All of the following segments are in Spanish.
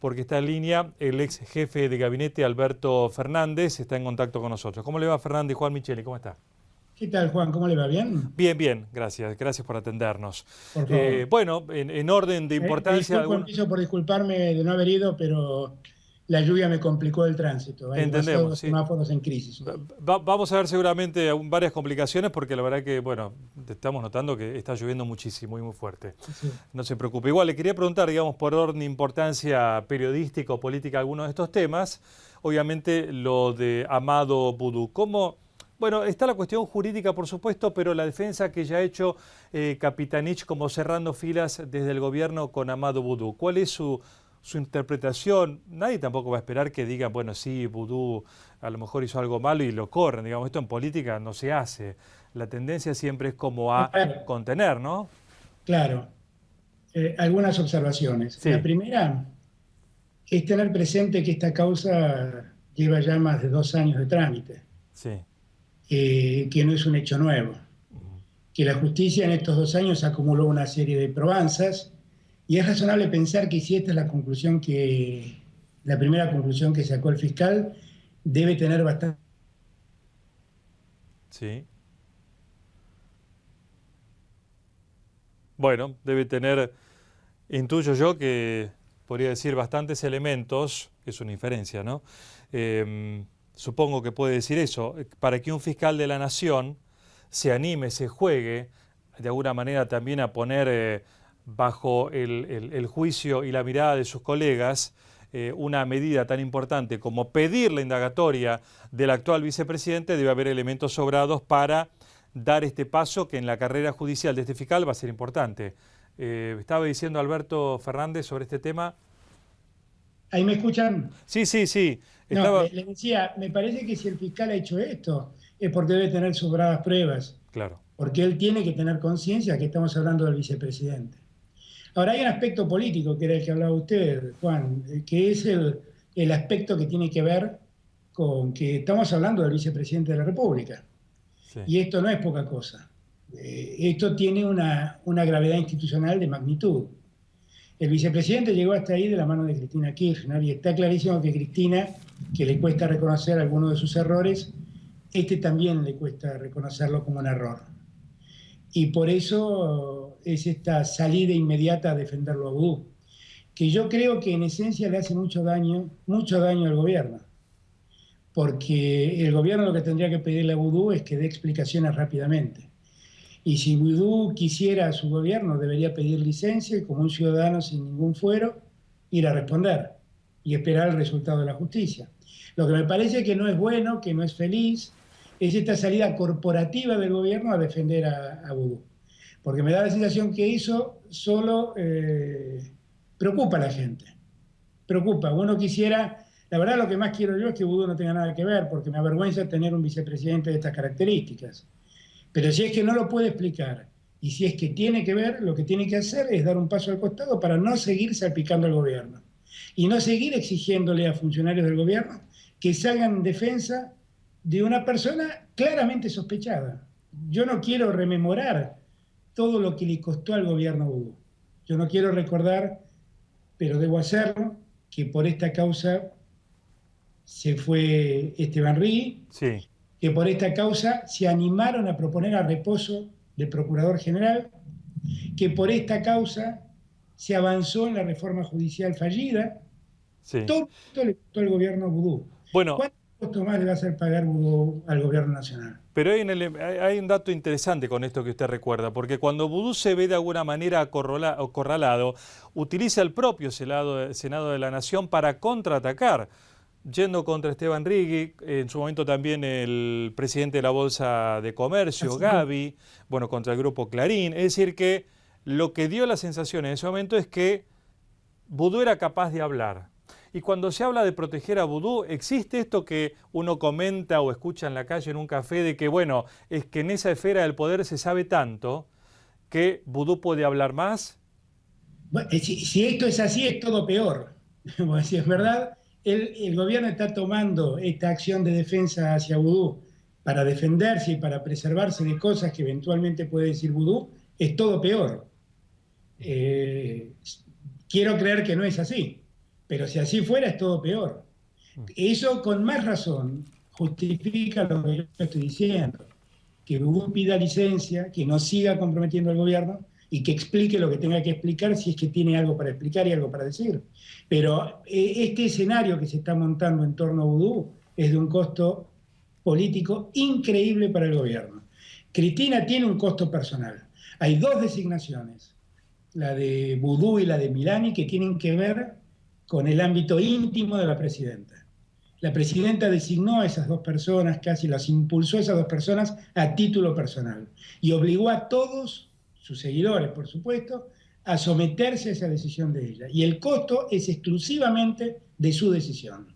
porque está en línea el ex jefe de gabinete Alberto Fernández, está en contacto con nosotros. ¿Cómo le va, Fernández? Juan Micheli, ¿cómo está? ¿Qué tal, Juan? ¿Cómo le va? ¿Bien? Bien, bien, gracias. Gracias por atendernos. Por favor. Bueno, en orden de Me importancia... disculpo, empiezo por disculparme de no haber ido, pero la lluvia me complicó el tránsito. Hay Entendemos, demasiados sí. semáforos en crisis hoy. Vamos a ver seguramente varias complicaciones porque la verdad que, bueno, estamos notando que está lloviendo muchísimo y muy fuerte. Sí. No se preocupe. Igual le quería preguntar, digamos, por orden de importancia periodística o política algunos de estos temas. Obviamente lo de Amado Boudou. ¿Cómo? Bueno, está la cuestión jurídica, por supuesto, pero la defensa que ya ha hecho Capitanich como cerrando filas desde el gobierno con Amado Boudou. ¿Cuál es su interpretación? Nadie tampoco va a esperar que digan, bueno, sí, Boudou a lo mejor hizo algo malo y lo corren. Digamos, esto en política no se hace. La tendencia siempre es como a Ver, contener, ¿no? claro, algunas observaciones. La Sí, primera es tener presente que esta causa lleva ya más de 2 años de trámite, sí. que no es un hecho nuevo, que la justicia en estos 2 años acumuló una serie de probanzas y es razonable pensar que si esta es la primera conclusión que sacó el fiscal, debe tener bastante. Sí. Bueno, debe tener, intuyo yo que podría decir bastantes elementos, que es una inferencia, ¿no? Supongo que puede decir eso, para que un fiscal de la nación se anime, se juegue, de alguna manera también a poner bajo el juicio y la mirada de sus colegas una medida tan importante como pedir la indagatoria del actual vicepresidente, debe haber elementos sobrados para dar este paso que en la carrera judicial de este fiscal va a ser importante. Estaba diciendo Alberto Fernández sobre este tema. ¿Ahí me escuchan? Sí, sí, sí. No, Estaba... le decía, me parece que si el fiscal ha hecho esto es porque debe tener sobradas pruebas, Claro. porque él tiene que tener conciencia que estamos hablando del vicepresidente. Ahora, hay un aspecto político que era el que hablaba usted, Juan, que es el aspecto que tiene que ver con que estamos hablando del vicepresidente de la República. Sí. Y esto no es poca cosa. Esto tiene una gravedad institucional de magnitud. El vicepresidente llegó hasta ahí de la mano de Cristina Kirchner y está clarísimo que Cristina, que le cuesta reconocer algunos de sus errores, también le cuesta reconocerlo como un error. Y por eso es esta salida inmediata a defenderlo a Boudou, que yo creo que en esencia le hace mucho daño al gobierno, porque el gobierno lo que tendría que pedirle a Boudou es que dé explicaciones rápidamente. Y si Boudou quisiera a su gobierno, debería pedir licencia y como un ciudadano sin ningún fuero, ir a responder y esperar el resultado de la justicia. Lo que me parece que no es bueno, que no es feliz, es esta salida corporativa del gobierno a defender a Boudou. Porque me da la sensación que eso solo preocupa a la gente. Preocupa. Uno quisiera, la verdad lo que más quiero yo es que Boudou no tenga nada que ver, porque me avergüenza tener un vicepresidente de estas características. Pero si es que no lo puede explicar y si es que tiene que ver, lo que tiene que hacer es dar un paso al costado para no seguir salpicando al gobierno y no seguir exigiéndole a funcionarios del gobierno que salgan en defensa de una persona claramente sospechada. Yo no quiero rememorar todo lo que le costó al gobierno Boudou. Yo no quiero recordar, pero debo hacerlo, que por esta causa se fue Esteban Rí, Sí. que por esta causa se animaron a proponer a reposo del Procurador General, que por esta causa se avanzó en la reforma judicial fallida. Sí. Todo esto le costó al gobierno Boudou. Bueno, ¿Cuántos costos más le va a hacer pagar Boudou al gobierno nacional? pero hay un dato interesante con esto que usted recuerda, porque cuando Boudou se ve de alguna manera acorralado, utiliza el propio Senado de la Nación para contraatacar, yendo contra Esteban Rigui, en su momento también el presidente de la Bolsa de Comercio, Así que, Gavi, bueno, contra el grupo Clarín. Es decir, que lo que dio la sensación en ese momento es que Boudou era capaz de hablar. Y cuando se habla de proteger a Boudou, existe esto que uno comenta o escucha en la calle, en un café, de que, bueno, es que en esa esfera del poder se sabe tanto que Boudou puede hablar más. bueno, si esto es así, es todo peor. Bueno, si es verdad, el gobierno está tomando esta acción de defensa hacia Boudou para defenderse y para preservarse de cosas que eventualmente puede decir Boudou, es todo peor. Eh, Quiero creer que no es así. Pero si así fuera es todo peor. Eso con más razón justifica lo que yo estoy diciendo, que Vudú pida licencia, que no siga comprometiendo al gobierno y que explique lo que tenga que explicar si es que tiene algo para explicar y algo para decir. Pero este escenario que se está montando en torno a Vudú es de un costo político increíble para el gobierno. Cristina tiene un costo personal. Hay dos designaciones, la de Vudú y la de Milani, que tienen que ver con el ámbito íntimo de la presidenta. La presidenta designó a esas dos personas, casi las impulsó a esas dos personas a título personal y obligó a todos, sus seguidores por supuesto, a someterse a esa decisión de ella. Y el costo es exclusivamente de su decisión.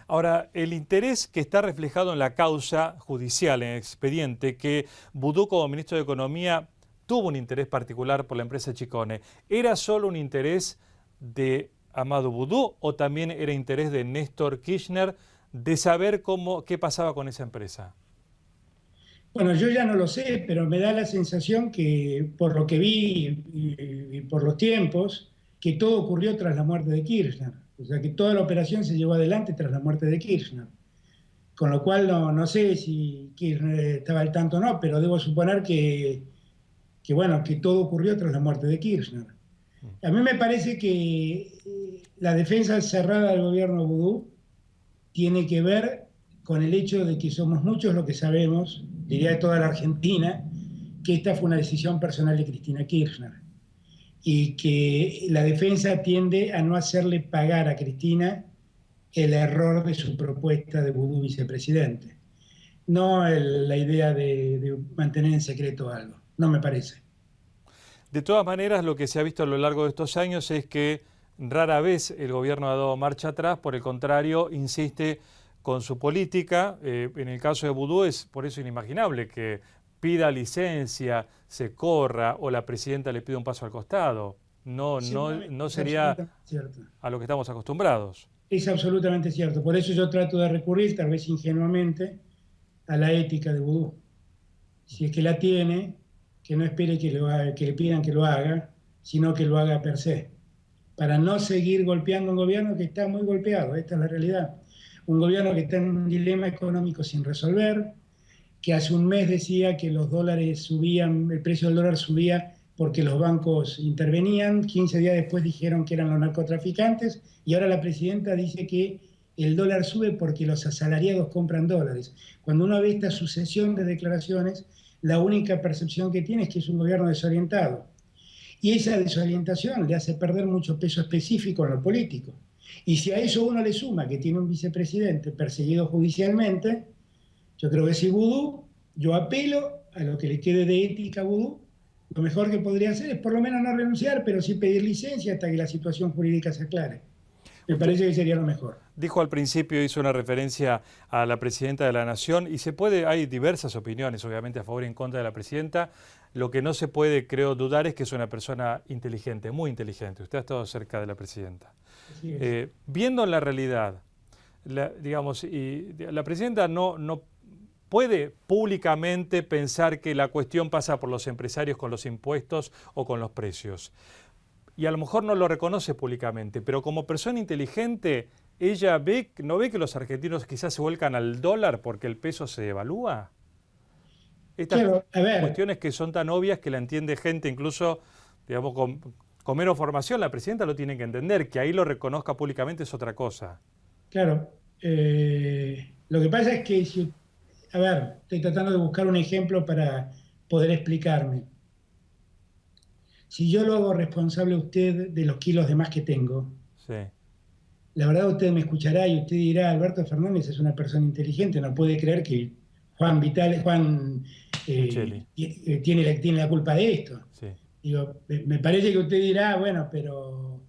Ahora, el interés que está reflejado en la causa judicial, en el expediente, que Vudú como ministro de Economía tuvo un interés particular por la empresa Chicone, ¿era solo un interés de Amadou Vudú o también era interés de Néstor Kirchner de saber qué pasaba con esa empresa? Bueno, yo ya no lo sé, pero me da la sensación que, por lo que vi y por los tiempos, que todo ocurrió tras la muerte de Kirchner. O sea, que toda la operación se llevó adelante tras la muerte de Kirchner. Con lo cual no sé si Kirchner estaba al tanto o no, pero debo suponer bueno, que todo ocurrió tras la muerte de Kirchner. A mí me parece que la defensa cerrada del gobierno Vudú tiene que ver con el hecho de que somos muchos los que sabemos, diría de toda la Argentina, que esta fue una decisión personal de Cristina Kirchner y que la defensa tiende a no hacerle pagar a Cristina el error de su propuesta de Vudú vicepresidente. No la idea de mantener en secreto algo, no me parece. De todas maneras, lo que se ha visto a lo largo de estos años es que rara vez el gobierno ha dado marcha atrás, por el contrario, insiste con su política. En el caso de Vudú es por eso inimaginable que pida licencia, se corra o la presidenta le pida un paso al costado. No sería a lo que estamos acostumbrados. Es absolutamente cierto. Por eso yo trato de recurrir, tal vez ingenuamente, a la ética de Vudú. Si es que la tiene, que no espere que le pidan que lo haga, sino que lo haga per se, para no seguir golpeando un gobierno que está muy golpeado. Esta es la realidad. Un gobierno que está en un dilema económico sin resolver, que hace un mes decía que los dólares subían, el precio del dólar subía porque los bancos intervenían, 15 días después dijeron que eran los narcotraficantes, y ahora la presidenta dice que el dólar sube porque los asalariados compran dólares. Cuando uno ve esta sucesión de declaraciones, la única percepción que tiene es que es un gobierno desorientado. Y esa desorientación le hace perder mucho peso específico en lo político. Y si a eso uno le suma que tiene un vicepresidente perseguido judicialmente, yo creo que si Vudú, yo apelo a lo que le quede de ética a Vudú, lo mejor que podría hacer es por lo menos no renunciar, pero sí pedir licencia hasta que la situación jurídica se aclare. Me parece que sería lo mejor. Dijo al principio, hizo una referencia a la presidenta de la Nación y hay diversas opiniones, obviamente a favor y en contra de la presidenta. Lo que no se puede, creo, dudar es que es una persona inteligente, muy inteligente. Usted ha estado cerca de la presidenta. Viendo la realidad, la presidenta no puede públicamente pensar que la cuestión pasa por los empresarios con los impuestos o con los precios. Y a lo mejor no lo reconoce públicamente, pero como persona inteligente, ella no ve que los argentinos quizás se vuelcan al dólar porque el peso se devalúa. Estas cuestiones que son tan obvias que la entiende gente incluso, digamos, con menos formación, la presidenta lo tiene que entender, que ahí lo reconozca públicamente es otra cosa. Claro, lo que pasa es que, estoy tratando de buscar un ejemplo para poder explicarme. Si yo lo hago responsable a usted de los kilos de más que tengo, sí, la verdad usted me escuchará y usted dirá, Alberto Fernández es una persona inteligente, no puede creer que Juan tiene la culpa de esto. Sí. Digo, me parece que usted dirá, bueno, pero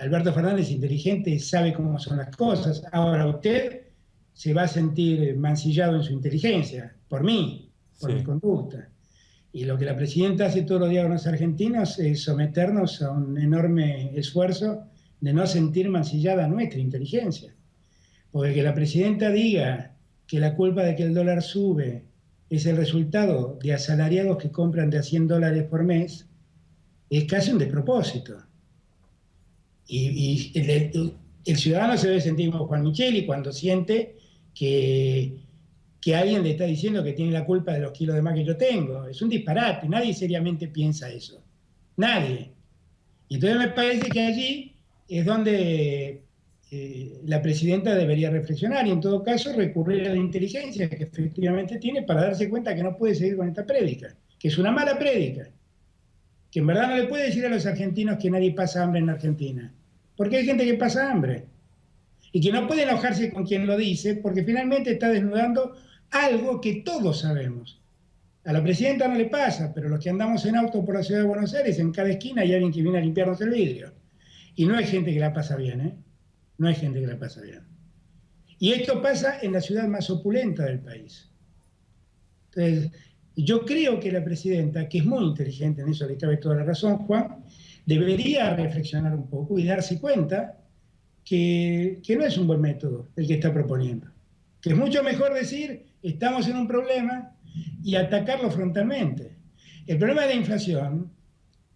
Alberto Fernández es inteligente, sabe cómo son las cosas. Ahora usted se va a sentir mancillado en su inteligencia, por mí, por mi conducta. Y lo que la presidenta hace todos los días con los argentinos es someternos a un enorme esfuerzo de no sentir mancillada nuestra inteligencia. Porque que la presidenta diga que la culpa de que el dólar sube es el resultado de asalariados que compran de a $100 por mes, es casi un despropósito. Y el ciudadano se debe sentir como Juan Micheli cuando siente que alguien le está diciendo que tiene la culpa de los kilos de más que yo tengo. Es un disparate, nadie seriamente piensa eso. Nadie. Y entonces me parece que allí es donde la presidenta debería reflexionar y en todo caso recurrir a la inteligencia que efectivamente tiene para darse cuenta que no puede seguir con esta prédica, que es una mala prédica, que en verdad no le puede decir a los argentinos que nadie pasa hambre en Argentina, porque hay gente que pasa hambre y que no puede enojarse con quien lo dice porque finalmente está desnudando algo que todos sabemos. A la presidenta no le pasa, pero los que andamos en auto por la ciudad de Buenos Aires, en cada esquina hay alguien que viene a limpiarnos el vidrio. Y no hay gente que la pasa bien, ¿eh? No hay gente que la pasa bien. Y esto pasa en la ciudad más opulenta del país. Entonces, yo creo que la presidenta, que es muy inteligente en eso, le cabe toda la razón, Juan, debería reflexionar un poco y darse cuenta que no es un buen método el que está proponiendo. Que es mucho mejor decir, estamos en un problema y atacarlo frontalmente. El problema de la inflación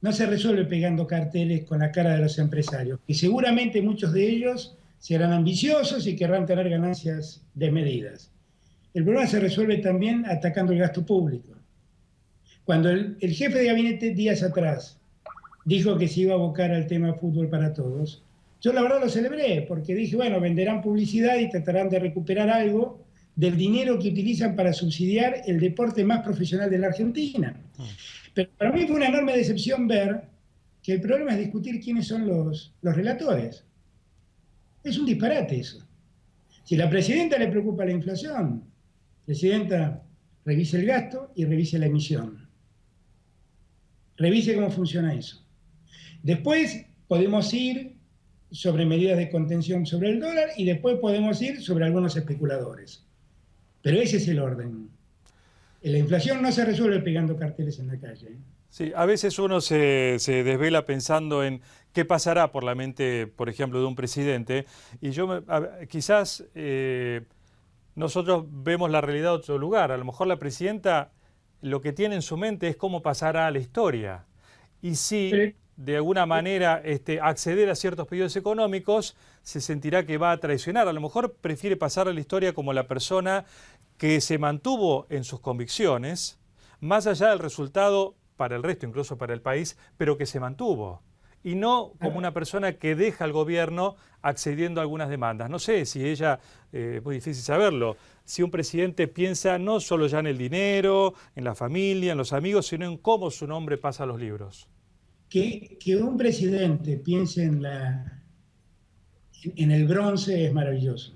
no se resuelve pegando carteles con la cara de los empresarios, y seguramente muchos de ellos serán ambiciosos y querrán tener ganancias desmedidas. El problema se resuelve también atacando el gasto público. Cuando el jefe de gabinete días atrás dijo que se iba a abocar al tema fútbol para todos, yo la verdad lo celebré, porque dije, bueno, venderán publicidad y tratarán de recuperar algo del dinero que utilizan para subsidiar el deporte más profesional de la Argentina. Pero para mí fue una enorme decepción ver que el problema es discutir quiénes son los relatores. Es un disparate eso. Si a la presidenta le preocupa la inflación, presidenta, revise el gasto y revise la emisión. Revise cómo funciona eso. Después podemos ir sobre medidas de contención sobre el dólar y después podemos ir sobre algunos especuladores. Pero ese es el orden. La inflación no se resuelve pegando carteles en la calle. Sí, a veces uno se desvela pensando en qué pasará por la mente, por ejemplo, de un presidente, y quizás nosotros vemos la realidad de otro lugar. A lo mejor la presidenta lo que tiene en su mente es cómo pasará a la historia. Y si de alguna manera acceder a ciertos pedidos económicos, se sentirá que va a traicionar. A lo mejor prefiere pasar a la historia como la persona que se mantuvo en sus convicciones, más allá del resultado para el resto, incluso para el país, pero que se mantuvo. Y no como una persona que deja al gobierno accediendo a algunas demandas. No sé si ella, es muy difícil saberlo, si un presidente piensa no solo ya en el dinero, en la familia, en los amigos, sino en cómo su nombre pasa a los libros. Que un presidente piense en el bronce es maravilloso.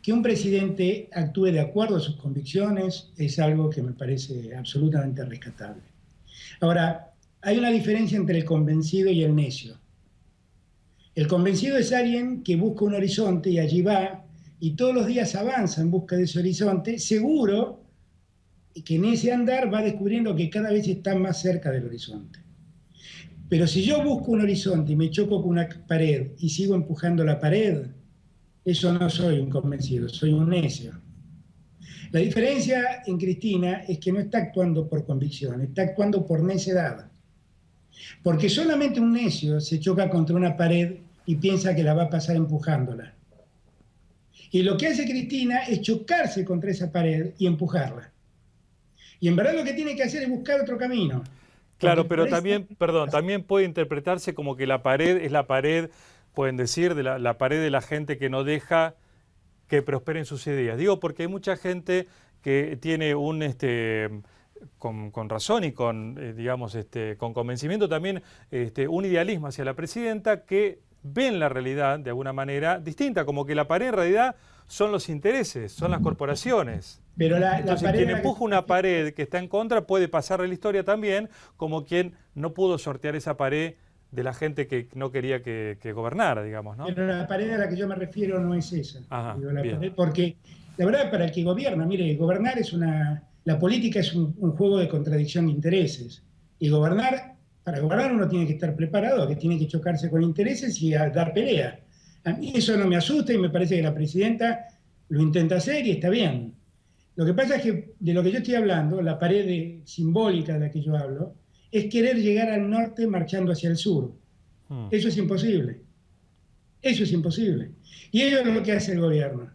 Que un presidente actúe de acuerdo a sus convicciones es algo que me parece absolutamente rescatable. Ahora, hay una diferencia entre el convencido y el necio. El convencido es alguien que busca un horizonte y allí va, y todos los días avanza en busca de ese horizonte, seguro que en ese andar va descubriendo que cada vez está más cerca del horizonte. Pero si yo busco un horizonte y me choco con una pared y sigo empujando la pared, eso no soy un convencido, soy un necio. La diferencia en Cristina es que no está actuando por convicción, está actuando por necedad. Porque solamente un necio se choca contra una pared y piensa que la va a pasar empujándola. Y lo que hace Cristina es chocarse contra esa pared y empujarla. Y en verdad lo que tiene que hacer es buscar otro camino. Claro, pero también, perdón, también puede interpretarse como que la pared es la pared, pueden decir, de la pared de la gente que no deja que prosperen sus ideas. Digo porque hay mucha gente que tiene con razón y con, digamos, con convencimiento también un idealismo hacia la presidenta que ven la realidad de alguna manera distinta, como que la pared en realidad son los intereses, son las corporaciones. Pero entonces quien empuja una pared que está en contra puede pasar a la historia también como quien no pudo sortear esa pared de la gente que no quería que gobernara, digamos, ¿no? Pero la pared a la que yo me refiero no es esa. Ajá, Digo, bien. porque la verdad, para el que gobierna, mire, gobernar es la política es un juego de contradicción de intereses. Y para gobernar uno tiene que estar preparado, que tiene que chocarse con intereses y dar pelea. A mí eso no me asusta y me parece que la presidenta lo intenta hacer y está bien. Lo que pasa es que de lo que yo estoy hablando, la pared simbólica de la que yo hablo, es querer llegar al norte marchando hacia el sur. Eso es imposible. Eso es imposible. Y ello es lo que hace el gobierno.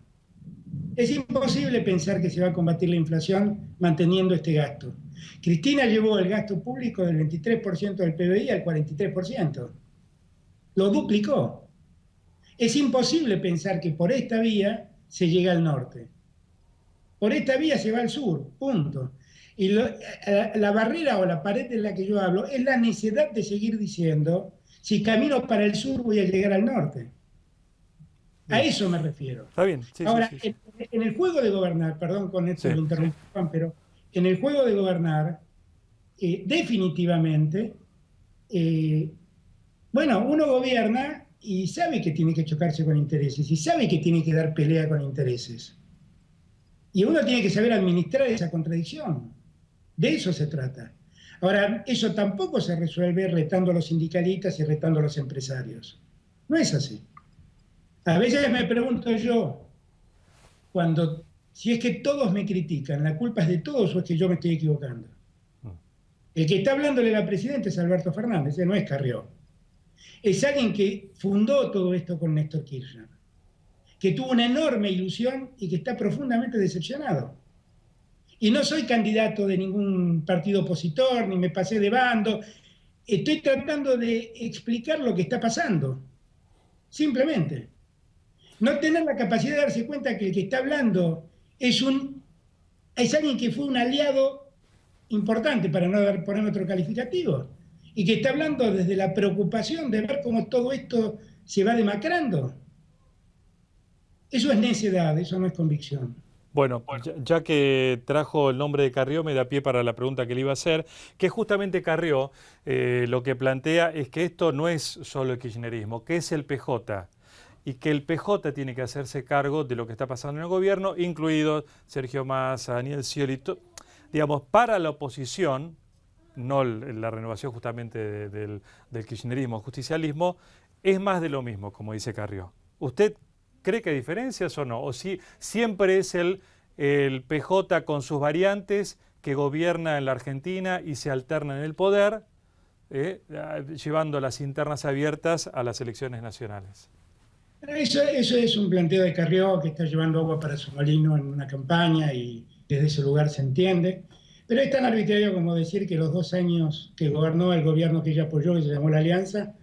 Es imposible pensar que se va a combatir la inflación manteniendo este gasto. Cristina llevó el gasto público del 23% del PBI al 43%. Lo duplicó. Es imposible pensar que por esta vía se llega al norte. Por esta vía se va al sur, punto. Y la barrera o la pared de la que yo hablo es la necesidad de seguir diciendo, si camino para el sur voy a llegar al norte. A eso me refiero. Está bien. Sí, Ahora, sí, sí. en el juego de gobernar, perdón con esto Sí. lo interrumpí, Juan, pero en el juego de gobernar, definitivamente, bueno, uno gobierna y sabe que tiene que chocarse con intereses y sabe que tiene que dar pelea con intereses. Y uno tiene que saber administrar esa contradicción. De eso se trata. Ahora, eso tampoco se resuelve retando a los sindicalistas y retando a los empresarios. No es así. A veces me pregunto yo, si es que todos me critican, ¿la culpa es de todos o es que yo me estoy equivocando? El que está hablándole a la presidenta es Alberto Fernández, no es Carrió. Es alguien que fundó todo esto con Néstor Kirchner, que tuvo una enorme ilusión y que está profundamente decepcionado. Y no soy candidato de ningún partido opositor, ni me pasé de bando. Estoy tratando de explicar lo que está pasando. Simplemente. No tener la capacidad de darse cuenta que el que está hablando es alguien que fue un aliado importante, para no poner otro calificativo, y que está hablando desde la preocupación de ver cómo todo esto se va demacrando. Eso es necedad, eso no es convicción. Bueno, ya que trajo el nombre de Carrió, me da pie para la pregunta que le iba a hacer, que justamente Carrió lo que plantea es que esto no es solo el kirchnerismo, que es el PJ, y que el PJ tiene que hacerse cargo de lo que está pasando en el gobierno, incluido Sergio Massa, Daniel Scioli, digamos, para la oposición, no la renovación justamente del kirchnerismo, justicialismo, es más de lo mismo, como dice Carrió. ¿Usted cree que hay diferencias o no? ¿O si siempre es el PJ con sus variantes que gobierna en la Argentina y se alterna en el poder, llevando las internas abiertas a las elecciones nacionales? Eso es un planteo de Carrió que está llevando agua para su molino en una campaña y desde ese lugar se entiende. Pero es tan arbitrario como decir que los 2 años que gobernó el gobierno que ella apoyó, que se llamó la Alianza,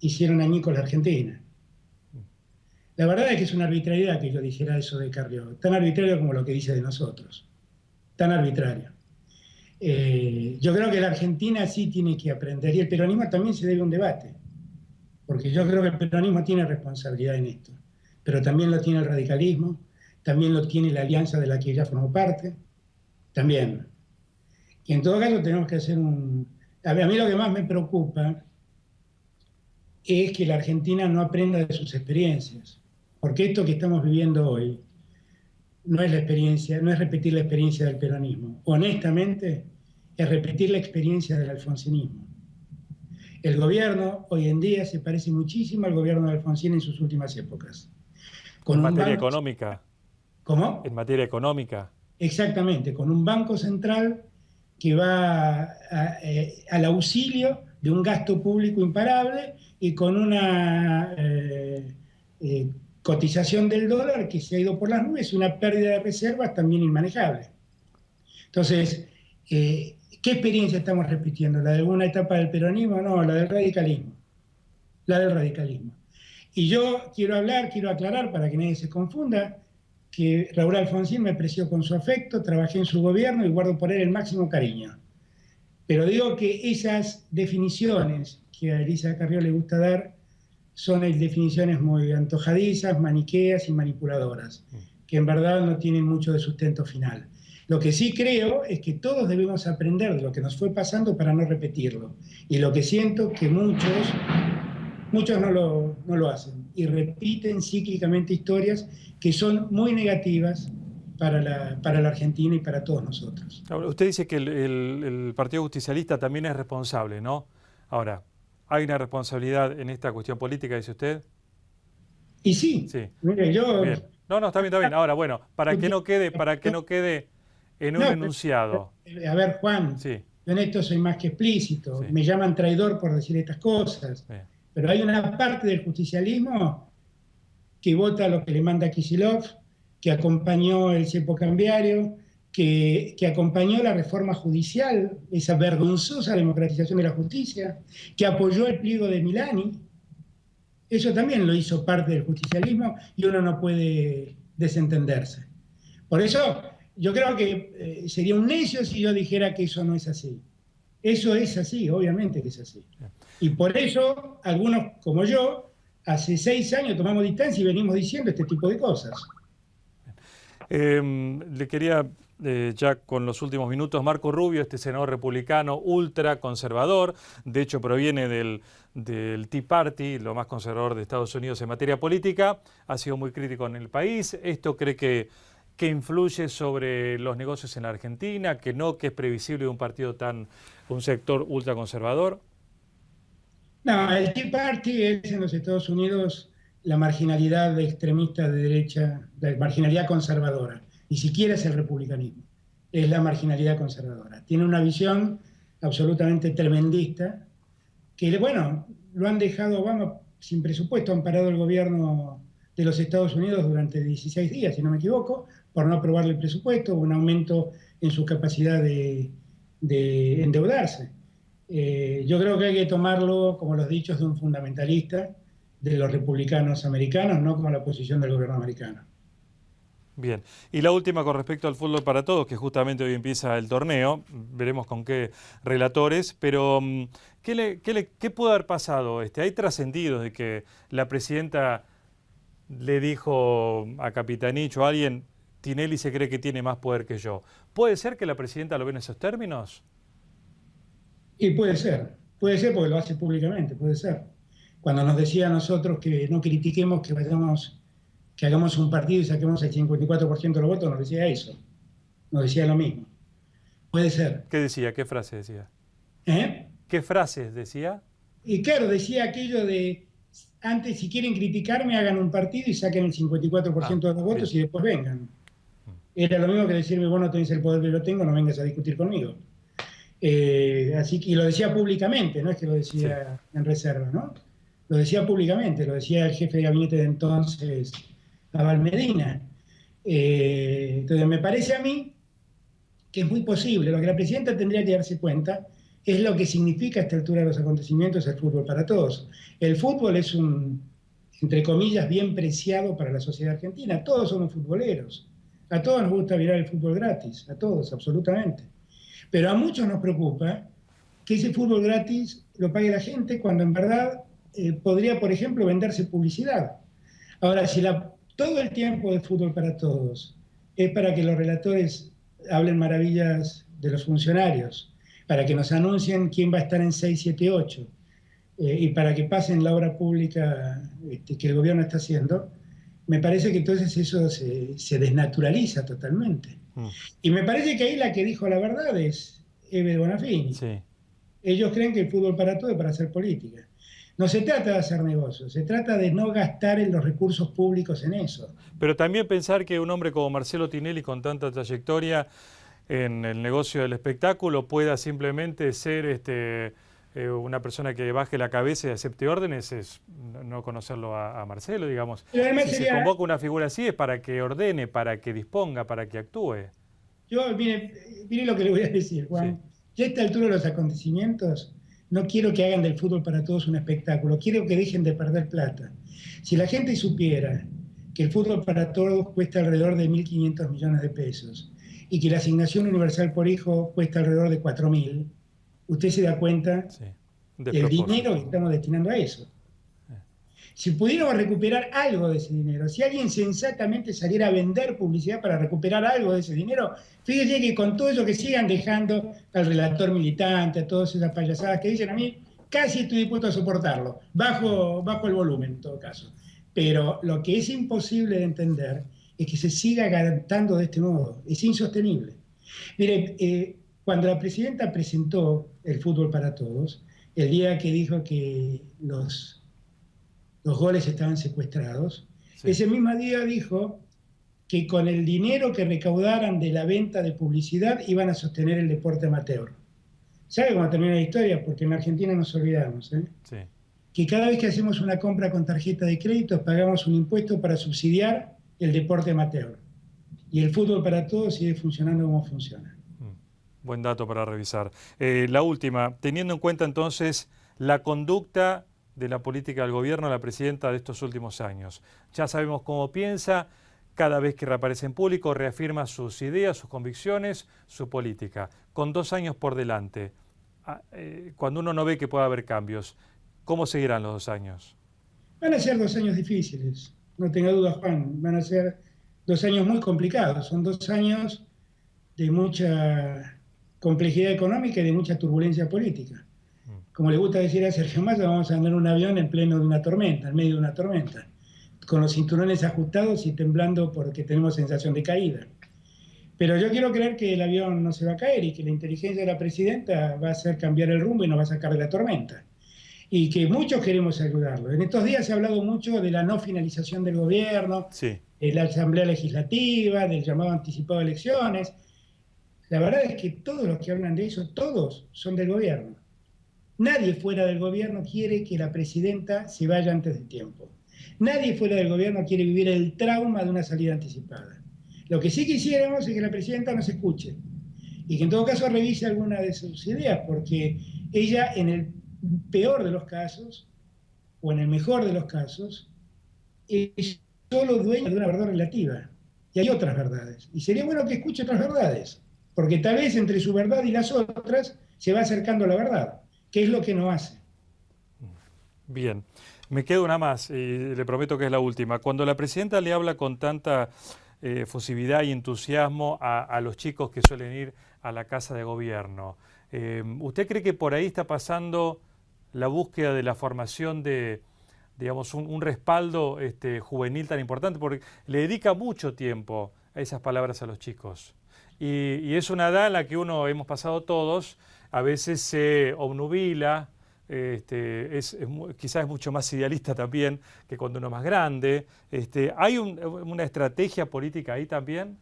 hicieron añicos la Argentina. La verdad es que es una arbitrariedad que yo dijera eso de Carrió, tan arbitrario como lo que dice de nosotros, tan arbitrario. Yo creo que la Argentina sí tiene que aprender, y el peronismo también se debe un debate, porque yo creo que el peronismo tiene responsabilidad en esto, pero también lo tiene el radicalismo, también lo tiene la alianza de la que ella formó parte, también. Y en todo caso tenemos que hacer A mí lo que más me preocupa es que la Argentina no aprenda de sus experiencias. Porque esto que estamos viviendo hoy no es repetir la experiencia del peronismo. Honestamente, es repetir la experiencia del alfonsinismo. El gobierno hoy en día se parece muchísimo al gobierno de Alfonsín en sus últimas épocas. En materia económica. ¿Cómo? En materia económica. Exactamente, con un banco central que va al auxilio de un gasto público imparable y con una cotización del dólar que se ha ido por las nubes, una pérdida de reservas también inmanejable. Entonces, ¿qué experiencia estamos repitiendo? ¿La de alguna etapa del peronismo? No, la del radicalismo. La del radicalismo. Y yo quiero aclarar para que nadie se confunda, que Raúl Alfonsín me apreció con su afecto, trabajé en su gobierno y guardo por él el máximo cariño. Pero digo que esas definiciones que a Elisa Carrió le gusta dar son definiciones muy antojadizas, maniqueas y manipuladoras, que en verdad no tienen mucho de sustento final. Lo que sí creo es que todos debemos aprender de lo que nos fue pasando para no repetirlo. Y lo que siento que muchos no lo hacen y repiten cíclicamente historias que son muy negativas para la Argentina y para todos nosotros. Ahora, usted dice que el Partido Justicialista también es responsable, ¿no? Ahora, ¿hay una responsabilidad en esta cuestión política, dice usted? Y sí. Mire, yo... Bien. No, está bien. Ahora, bueno, para que no quede en un enunciado. A ver, Juan, sí. Yo en esto soy más que explícito. Sí. Me llaman traidor por decir estas cosas. Sí. Pero hay una parte del justicialismo que vota lo que le manda Kicillof, que acompañó el cepo cambiario, que acompañó la reforma judicial, esa vergonzosa democratización de la justicia, que apoyó el pliego de Milani. Eso también lo hizo parte del justicialismo y uno no puede desentenderse. Por eso yo creo que sería un necio si yo dijera que eso no es así. Eso es así, obviamente que es así. Y por eso algunos como yo, hace 6 años tomamos distancia y venimos diciendo este tipo de cosas. Le quería, ya con los últimos minutos, Marco Rubio, este senador republicano ultraconservador, de hecho proviene del Tea Party, lo más conservador de Estados Unidos en materia política, ha sido muy crítico en el país. ¿Esto cree que influye sobre los negocios en la Argentina, que no, que es previsible de un partido un sector ultraconservador? No, el Tea Party es en los Estados Unidos la marginalidad extremista de derecha, la marginalidad conservadora, ni siquiera es el republicanismo, es la marginalidad conservadora. Tiene una visión absolutamente tremendista, que bueno, lo han dejado Obama sin presupuesto, han parado el gobierno de los Estados Unidos durante 16 días, si no me equivoco, por no aprobarle el presupuesto, un aumento en su capacidad de endeudarse. Yo creo que hay que tomarlo como los dichos de un fundamentalista de los republicanos americanos, no como la posición del gobierno americano. Bien, y la última con respecto al fútbol para todos, que justamente hoy empieza el torneo, veremos con qué relatores, pero ¿qué pudo haber pasado? Hay trascendidos de que la presidenta le dijo a Capitanich o a alguien, Tinelli se cree que tiene más poder que yo. ¿Puede ser que la presidenta lo ve en esos términos? Y puede ser porque lo hace públicamente, puede ser. Cuando nos decía a nosotros que no critiquemos, que hagamos un partido y saquemos el 54% de los votos, nos decía eso. Nos decía lo mismo. Puede ser. ¿Qué decía? ¿Qué frase decía? ¿Qué frases decía? Y claro, decía aquello de, antes si quieren criticarme, hagan un partido y saquen el 54% de los votos y después vengan. Era lo mismo que decirme, vos no tenés el poder que yo tengo, no vengas a discutir conmigo. Así que lo decía públicamente, no es que lo decía en reserva, ¿no? Lo decía públicamente, lo decía el jefe de gabinete de entonces, Abal Medina. Entonces me parece a mí que es muy posible. Lo que la presidenta tendría que darse cuenta es lo que significa a esta altura de los acontecimientos el fútbol para todos. El fútbol es un, entre comillas, bien preciado para la sociedad argentina. Todos somos futboleros. A todos nos gusta mirar el fútbol gratis, a todos, absolutamente. Pero a muchos nos preocupa que ese fútbol gratis lo pague la gente cuando en verdad podría, por ejemplo, venderse publicidad. Ahora, si todo el tiempo de fútbol para todos es para que los relatores hablen maravillas de los funcionarios, para que nos anuncien quién va a estar en 6, 7, 8, y para que pasen la obra pública que el gobierno está haciendo, me parece que entonces eso se desnaturaliza totalmente. Y me parece que ahí la que dijo la verdad es Eve Bonafini. Sí. Ellos creen que el fútbol para todo es para hacer política. No se trata de hacer negocios, se trata de no gastar en los recursos públicos en eso. Pero también pensar que un hombre como Marcelo Tinelli, con tanta trayectoria en el negocio del espectáculo, pueda simplemente ser una persona que baje la cabeza y acepte órdenes, es no conocerlo a Marcelo, digamos. Si se convoca una figura así es para que ordene, para que disponga, para que actúe. Yo, mire lo que le voy a decir, Juan. Ya a esta altura de los acontecimientos, no quiero que hagan del fútbol para todos un espectáculo, quiero que dejen de perder plata. Si la gente supiera que el fútbol para todos cuesta alrededor de 1.500 millones de pesos y que la asignación universal por hijo cuesta alrededor de 4.000, usted se da cuenta del dinero que estamos destinando a eso. Si pudiéramos recuperar algo de ese dinero, si alguien sensatamente saliera a vender publicidad para recuperar algo de ese dinero, fíjese que con todo eso que sigan dejando al relator militante, a todas esas payasadas que dicen a mí, casi estoy dispuesto a soportarlo, bajo el volumen en todo caso. Pero lo que es imposible de entender es que se siga garantando de este modo, es insostenible. Mire, cuando la presidenta presentó el fútbol para todos, el día que dijo que los goles estaban secuestrados, ese mismo día dijo que con el dinero que recaudaran de la venta de publicidad iban a sostener el deporte amateur. ¿Sabe cómo termina la historia? Porque en Argentina nos olvidamos. Sí. que cada vez que hacemos una compra con tarjeta de crédito pagamos un impuesto para subsidiar el deporte amateur. Y el fútbol para todos sigue funcionando como funciona. Buen dato para revisar. La última, teniendo en cuenta entonces la conducta de la política del gobierno, la presidenta de estos últimos años. Ya sabemos cómo piensa, cada vez que reaparece en público reafirma sus ideas, sus convicciones, su política. Con 2 años por delante, cuando uno no ve que pueda haber cambios, ¿cómo seguirán los 2 años? Van a ser 2 años difíciles, no tenga duda, Juan. Van a ser 2 años muy complicados. Son 2 años de mucha complejidad económica y de mucha turbulencia política. Como le gusta decir a Sergio Massa, vamos a andar en un avión en pleno de una tormenta, en medio de una tormenta, con los cinturones ajustados y temblando porque tenemos sensación de caída. Pero yo quiero creer que el avión no se va a caer y que la inteligencia de la presidenta va a hacer cambiar el rumbo y nos va a sacar de la tormenta. Y que muchos queremos ayudarlo. En estos días se ha hablado mucho de la no finalización del gobierno, Sí. de la Asamblea Legislativa, del llamado anticipado de elecciones. La verdad es que todos los que hablan de eso, todos son del gobierno. Nadie fuera del gobierno quiere que la presidenta se vaya antes de tiempo. Nadie fuera del gobierno quiere vivir el trauma de una salida anticipada. Lo que sí quisiéramos es que la presidenta nos escuche y que en todo caso revise alguna de sus ideas, porque ella en el peor de los casos, o en el mejor de los casos, es solo dueña de una verdad relativa. Y hay otras verdades. Y sería bueno que escuche otras verdades, porque tal vez entre su verdad y las otras se va acercando a la verdad, que es lo que no hace. Bien, me queda una más y le prometo que es la última. Cuando la presidenta le habla con tanta efusividad y entusiasmo a los chicos que suelen ir a la casa de gobierno, ¿usted cree que por ahí está pasando la búsqueda de la formación de, digamos, un respaldo juvenil tan importante? Porque le dedica mucho tiempo a esas palabras a los chicos. Y es una edad en la que hemos pasado todos, a veces se obnubila, quizás es mucho más idealista también que cuando uno es más grande. ¿Hay una estrategia política ahí también?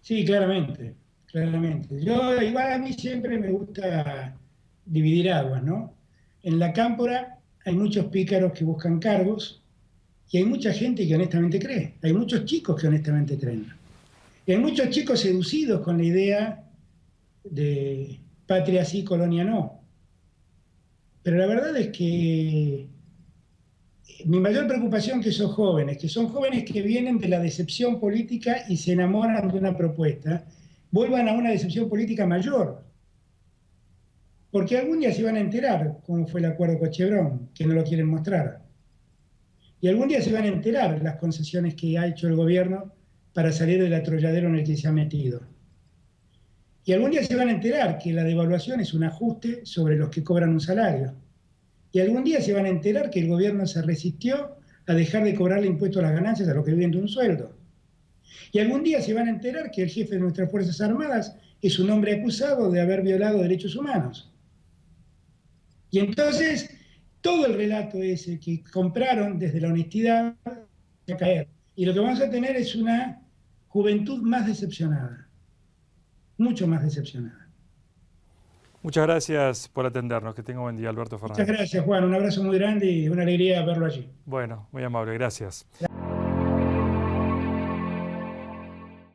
Sí, claramente, claramente. Yo, igual a mí siempre me gusta dividir aguas, ¿no? En la cámpora hay muchos pícaros que buscan cargos y hay mucha gente que honestamente cree. Hay muchos chicos que honestamente creen. Y hay muchos chicos seducidos con la idea de patria sí, colonia no. Pero la verdad es que mi mayor preocupación que son jóvenes que vienen de la decepción política y se enamoran de una propuesta, vuelvan a una decepción política mayor. Porque algún día se van a enterar cómo fue el acuerdo con Chevron, que no lo quieren mostrar. Y algún día se van a enterar las concesiones que ha hecho el gobierno para salir del atolladero en el que se ha metido. Y algún día se van a enterar que la devaluación es un ajuste sobre los que cobran un salario. Y algún día se van a enterar que el gobierno se resistió a dejar de cobrarle impuestos a las ganancias a los que viven de un sueldo. Y algún día se van a enterar que el jefe de nuestras Fuerzas Armadas es un hombre acusado de haber violado derechos humanos. Y entonces todo el relato ese que compraron desde la honestidad va a caer. Y lo que vamos a tener es una juventud más decepcionada, mucho más decepcionada. Muchas gracias por atendernos. Que tenga un buen día, Alberto Fernández. Muchas gracias, Juan. Un abrazo muy grande y una alegría verlo allí. Bueno, muy amable. Gracias.